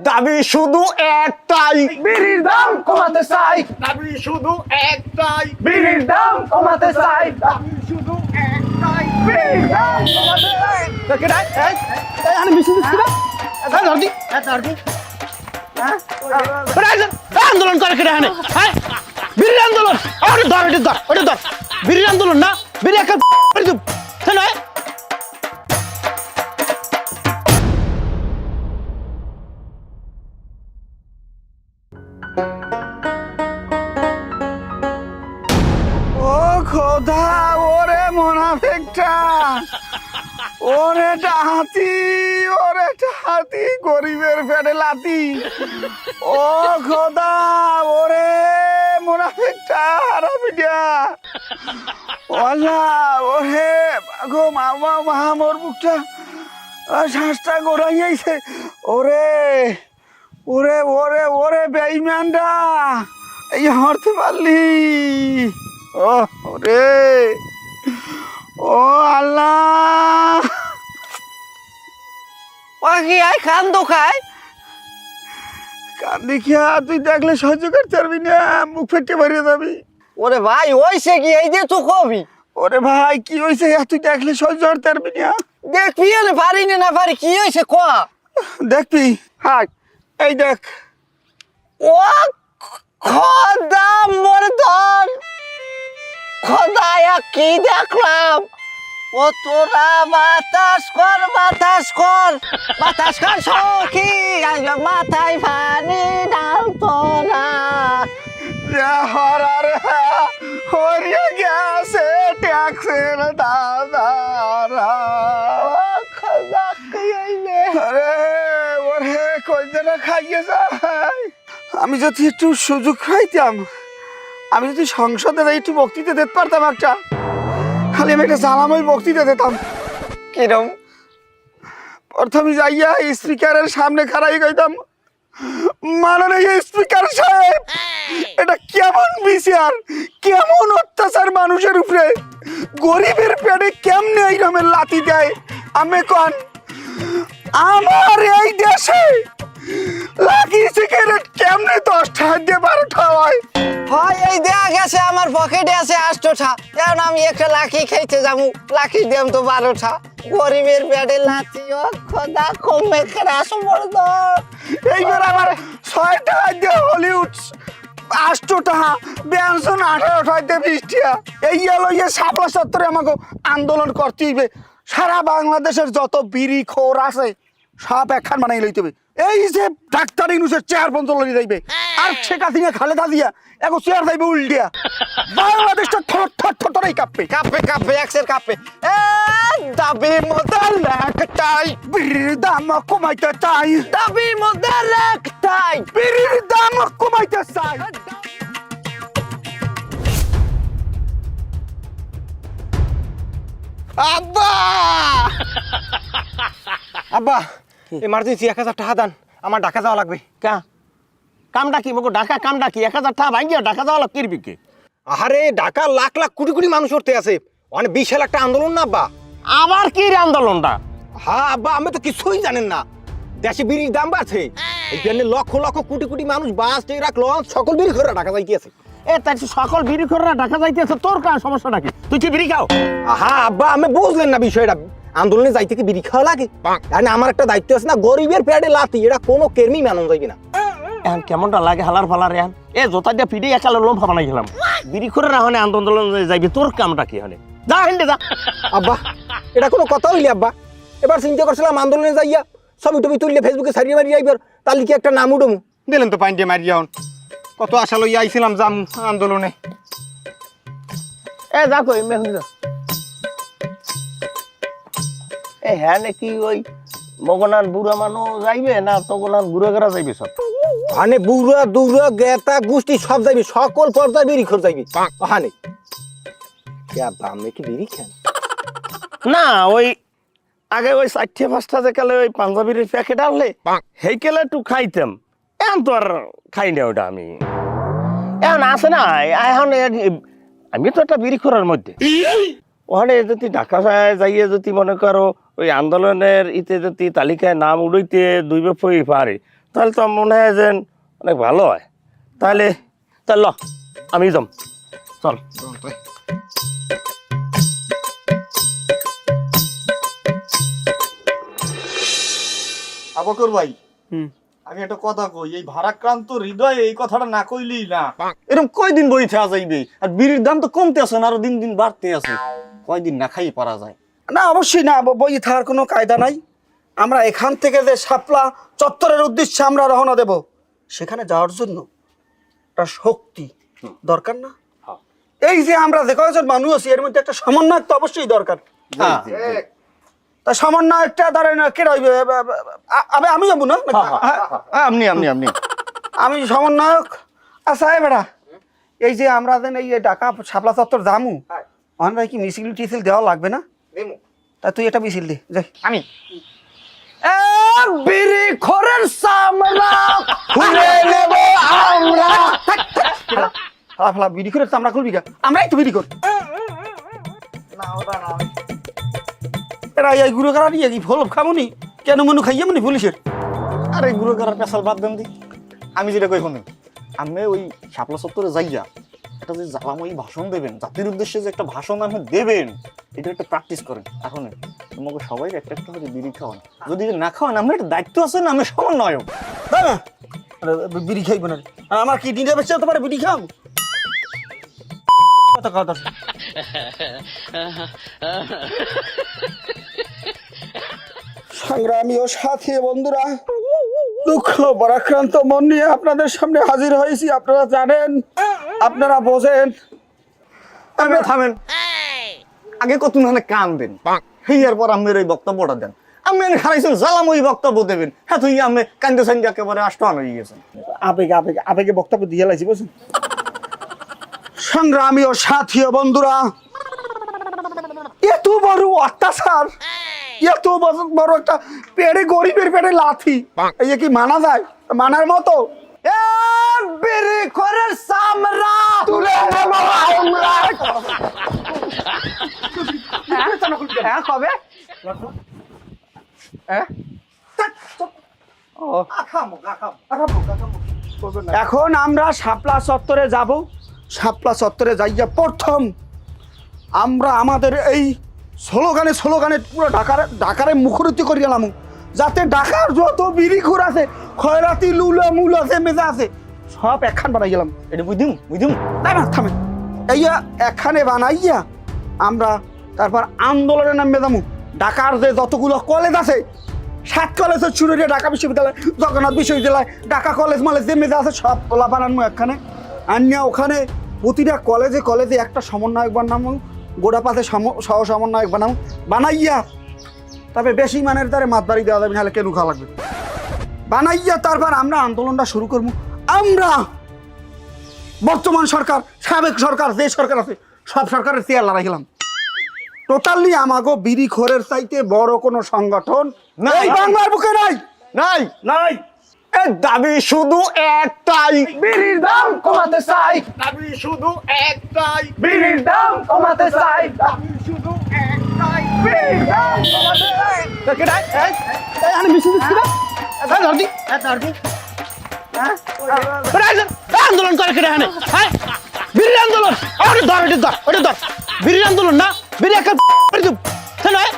দাবি শুধু একটাই, বিড়ির দাম কমাতে চাই, দাবি শুধু একটাই, বিড়ির দাম কমাতে চাই, দাবি শুধু একটাই। বিড়ির দাম কমাতে চাই। আমি মিছিল দিচ্ছি না, আন্দোলন করে কেটে হানে, হ্যাঁ বিড়ির আন্দোলন, ওটা ধর, ওটা ধর, ওটা ধর, বিড়ির আন্দোলন না, বিড়ি একটা নয়। ও খোদা, ওরে মোনাফেকটা, ওরে ডাহাতি, ওরে ডাহাতি, গরিবের পেটে লাতি। ও খোদা, ওরে মোনাফেকটা, হারামিটা, ওলা, ওরে গো মামা মোর বুকটা, শ্বাসটা গোড়াইয়াইছে। ওরে ওরে ওরে ওরে বেঈমানটা, এই হরতে পারলি? ও ওরে, ও আল্লাহ, কি আয় খান তো খায় কান দেখিয়া তুই দেখলে সহ্য করতে পারবি না, মুখ ফেটে বেরিয়ে যাবি। ওরে ভাই ওইসে কি এই যে তো কবি ওরে ভাই কি হয়েছে, তুই দেখলে সহ্য করতে পারবি না। দেখবি না পারি না পারি কি হয়েছে ক দেখবি, হাই এই দেখ। ও খোদা মোর ধন খোদায়া কি দেখলাম ও তোরা বাতাস কর বাতাস কর বাতাস কর সখী মাথায় পানি ডাল তোরা হরারে হরিয়া গেছে ট্যাক্সের দাদারা। খোদা কি আইলে আরে ওরে কইজনা খাইয়ে যায়। আমি যদি একটু সুযোগ পাইতাম, আমি যদি সংসদে একটু বক্তৃতা দিতে পারতাম, একটা খালি আমি একটা জ্বালাময় বক্তৃতা দিতাম। কিরম প্রথমে যাইয়া স্পিকারের সামনে খাড়াই কইতাম, মাননীয় স্পিকার সাহেব, এটা কেমন বিচার, কেমন অত্যাচার মানুষের উপরে, গরিবের পেটে কেমনে এই রকমের লাথি দেয় আমি কোন? আমার এই দেশে লাকি সিগারেট কেমনে 10 টাকা দিয়ে 12 টাকা হয়? হয় এই দেয়া গেছে আমার পকেটে আছে 8টা, এখন আমি একটা লাকি খাইতে যাবো, লাকি দেম তো 12টা, গরিবের পেটে লাথি। ও খোদা কমে ক্রাশ বলদ এইবার আবার 6 টাকা দিয়ে হলিউড 8 টাকা, ব্যঞ্জন 18 টাকা দিয়ে 20 টাকা। এই লইয়ে সাপলা সত্তরে আমাকে আন্দোলন করতে হইবে। সারা বাংলাদেশের যত বিড়ি খোর আছে সব একখান বানাই লইতে হবে। এই যে ডাক্তার ইউনুসের চেয়ার বন্ধ লই যাইবে, আর শেখ হাসিনা খালেদা জিয়া এগো চেয়ার যাইবে উল্টিয়া। বাংলাদেশটা থর থর থর থরই কাঁপবে, কাঁপে কাঁপে একসের কাঁপে। এ দাবি মোদের একটাই, বিড়ির দাম কমাইতে চাই, দাবি মোদের একটাই, বিড়ির দাম কমাইতে চাই। আব্বা, আব্বা এমার্জেন্সি 1000 টাকা দান, আমার ঢাকা যাওয়া লাগবে। কা কামটা কি মগো ঢাকা কামটা কি 1000 টাকা ভাঙ্গিয়া ঢাকা যাওয়া লাগ কিরবি কে? আরে ঢাকা লাখ লাখ কোটি কোটি মানুষ উঠতে আছে, মানে বিশাল একটা আন্দোলন না আব্বা। আবার কি রে আন্দোলনটা? হ্যাঁ আব্বা, আমি তো কিছুই জানেন না, দেশে বিড়ির দাম বাড়ছে, এই জন্য লক্ষ লক্ষ কোটি কোটি মানুষ বাস ট্রাক লঞ্চ সকল বিড়ি করে ঢাকা যাইতে আছে। এ তাই সকল বিড়ি খোররা ঢাকা যাইতেছে, তোর কার সমস্যাটা কি? তুই কি বিড়ি খাও? হ্যাঁ আব্বা, আমি বুঝলেন না বিষয়টা, আন্দোলনে যাইতে কি বিড়ি খাওয়া লাগে? মানে আমার একটা দায়িত্ব আছে না, গরিবের পেটে লাথি এটা কোনো কেরমি মানন যাইবে না। এখন কেমনটা লাগে হালার ফালার এখন? এ জোতা দিয়ে পিড়ি একালে লোমফা বানাই গেলাম, বিড়ি খোরে না হলে আন্দোলন যাইবি, তোর কামটা কি হলে? যা হেন্ডে যা। আব্বা এটা কোনো কথা হইলে আব্বা, এবার চিন্তা করছিলাম আন্দোলনে যাইয়া ছবি টবি তুললে ফেসবুকে ছাড়িয়ে মারিয়ে আইবার, তাহলে কি একটা নাম উঠমু, দিলেন তো পাইন দিয়ে মারিয়া। কত আশা লইয়া আইছিলাম যাম আন্দোলনে। এ যা কই মেহুন যা। এ হ্যাঁ নাকি ওই মগনান বুড়া মানুষ যাইবে না তগনান বুড়া করা যাইবে সব? মানে বুড়া দুড়া গেতা গোষ্ঠী সব যাইবি, সকল পর্যায়ে বিড়ি খোর যাইবি। হানে আমি কি বিড়ি খান না, ওই আগে ওই 4-5টা যে কালে ওই পাঞ্জাবির প্যাকেট আনলে সেই কেলে একটু খাইতাম, এখন তো আর খাই না ওটা আমি। এখন আছে না, এখন আমি তো একটা বিড়ি খোরার মধ্যে, ওখানে যদি ঢাকা যাইয়ে যদি মনে করো ওই আন্দোলনের ইতে যদি তালিকায় নাম উড়াইতে দুই পই পারে, তাহলে তো মনে হয় যে অনেক ভালো হয়। তাহলে ল আমি যাম, চল। আবকর ভাই, আমি একটা কথা কই, এই ভারাক্রান্ত হৃদয়ে এই কথাটা না কইলেই না। এরকম কয়দিন বই থাকা যাইবে? আর বিড়ির দাম তো কমতে আছে না, আরো দিন দিন বাড়তে আছে। কয়দিন না খাই পারা যায়? না অবশ্যই না, বই থাকার কোনো কায়দা নাই। আমরা এখান থেকে যে শাপলা চত্বরের উদ্দেশ্যে আমরা রওনা দেব, সেখানে যাওয়ার জন্য একটা শক্তি দরকার না? এই যে আমরা যে কয়েকজন মানুষ আছি, এর মধ্যে একটা সমন্বয় তো অবশ্যই দরকার। তা সমন্বয়টা ধরেন কে রইবে? আমি যাবো না? আপনি আপনি আপনি আমি সমন্বয়ক। আচ্ছা বেড়া, এই যে আমরা যেন এই ঢাকা শাপলা চত্বর জামু, আমরা কি মিছিল টিছিল দেওয়া লাগবে না? তা তুই এটা মিছিল দে যাই। আমি বিড়ি খোরের চামড়া খুলে নেব আমরা। ফালা বিড়ি খোরের চামড়া খুলবি গা? আমরাই তো বিড়ি কর। এরা এই গুরু কারা নিয়ে ফল খামুনি কেন মনু খাইয়ে মনি পুলিশের? আরে গুরু করার পেশাল বাদ দেন দি। আমি যেটা কই শুনুন, আমি ওই শাপলা চত্বরে যাইয়া একটা যে জ্বালাময়ী ভাষণ দেবেন, জাতির উদ্দেশ্যে যে একটা ভাষণ আপনি দেবেন, এটা একটা প্র্যাকটিস করেন। এখন তোমাকে সবাই একটা একটা করে বিড়ি খাওয়ান। যদি না খাওয়ান, আমরা একটা দায়িত্ব আছে না, আমি সমন্বয়ক। তাই না? বিড়ি খাইব না? আর আমার কি দিনে বেঁচে তোমার বিড়ি খাও? কথা সংগ্রামী ও সাথী বন্ধুরা, দুঃখ পরাক্রান্ত মন নিয়ে আপনাদের সামনে হাজির হয়েছি। আপনারা জানেন, আপনারা বোঝেন। আপনি থামেন, আগে কত না কান দেন, হেয়ার পর আমের এই বক্তব্যটা দেন। আমি খারাইছেন জ্বালাময়ী বক্তব্য দেবেন, হ্যাঁ তুই আমি কান্দে সান্দে একেবারে আষ্টহান হয়ে গেছেন। আবেগে বক্তব্য দিয়ে লাইছি বুঝছেন। সংগ্রামী ও সাথী বন্ধুরা, এত বড় অত্যাচার, এত বড় একটা পেটে গরিবের পেটে লাথি, এই যে কি মানা যায়? মানার মতো? বিড়ি খোরের চামড়া তুলে নেব আমরা। হ্যাঁ কবে? এখন আমরা শাপলা চত্বরে যাব। শাপলা চত্বরে যাইয়া প্রথম আমরা আমাদের এই স্লোগানে পুরো ঢাকারে মুখরিত করে গেলাম, যাতে ঢাকার যত বিড়িখোর আছে, খয়রাতি লুলা মুল আছে, মেজা আছে, সব একখান বানাই গেলাম। এটা বুঝুম না না থামেন, এইয়া একখানে বানাইয়া আমরা তারপর আন্দোলনের নামে যাবো। ঢাকার যে যতগুলো কলেজ আছে, 7 কলেজের শুরু দিয়ে ঢাকা বিশ্ববিদ্যালয়, জগন্নাথ বিশ্ববিদ্যালয়, ঢাকা কলেজ মলেজ যে মেজা আছে, সব পোলা বানানো একখানে আনিয়া ওখানে প্রতিটা কলেজে একটা সমন্বয়ক বানাবো, গোড়া পাতে সহ সমন্বয়ক বানাইয়া তবে বেশি মানের দ্বারে মাত বাড়ি দেওয়া যাবে, নাহলে কেন খাওয়া লাগবে। বানাইয়া তারপর আমরা আন্দোলনটা শুরু করবো। আমরা বর্তমান সরকার, সাবেক সরকার, যে সরকার আছে, সব সরকারের চেয়ার লড়াই গেলাম। টোটালি আমাগো বিড়ি খোরের চাইতে বড় কোনো সংগঠন নাই, বাংলার বুকে নাই। নাই নাই। এর দাবি শুধু একটাই, বিড়ির দাম কমাতে চাই, দাবি শুধু একটাই, বিড়ির দাম কমাতে চাই, দাবি শুধু একটাই। বিড়ির দাম কমাতে চাই। আন্দোলন করে কেটে হানে, হ্যাঁ বিড়ির আন্দোলন, ওটা ধর বিড়ির আন্দোলন না, বিড়ি একটা নয়